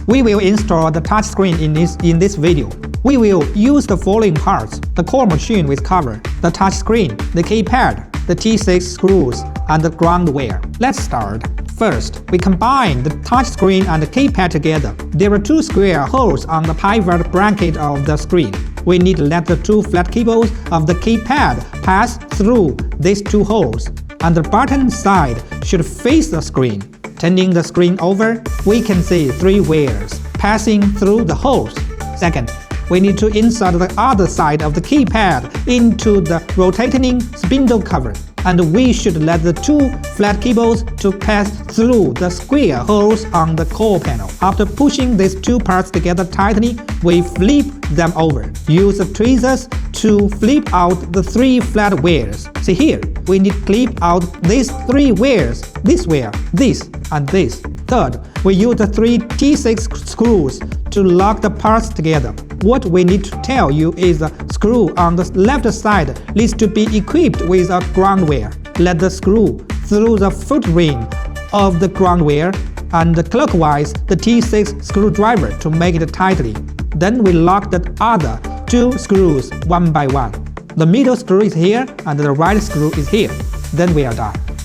We will install the touchscreen in this video. We will use the following parts: the core machine with cover, the touchscreen, the keypad, the T6 screws, and the ground wire. Let's start. First, we combine the touchscreen and the keypad together. There are two square holes on the pivot bracket of the screen. We need to let the two flat cables of the keypad pass through these two holes, and the button side should face the screen. Turning the screen over, we can see three wires passing through the holes. Second, we need to insert the other side of the keypad into the rotating spindle cover, and we should let the two flat cables to pass through the square holes on the core panel. After pushing these two parts together tightly, we flip them over. Use the tweezers to flip out the three flat wires. See here, we need to clip out these three wires, this wire, this, and this. Third, we use the three T6 screws to lock the parts together. What we need to tell you is the screw on the left side needs to be equipped with a ground wire. Let the screw through the foot ring of the ground wire and clockwise the T6 screwdriver to make it tightly. Then we lock the other two screws one by one. The middle screw is here and the right screw is here. Then we are done.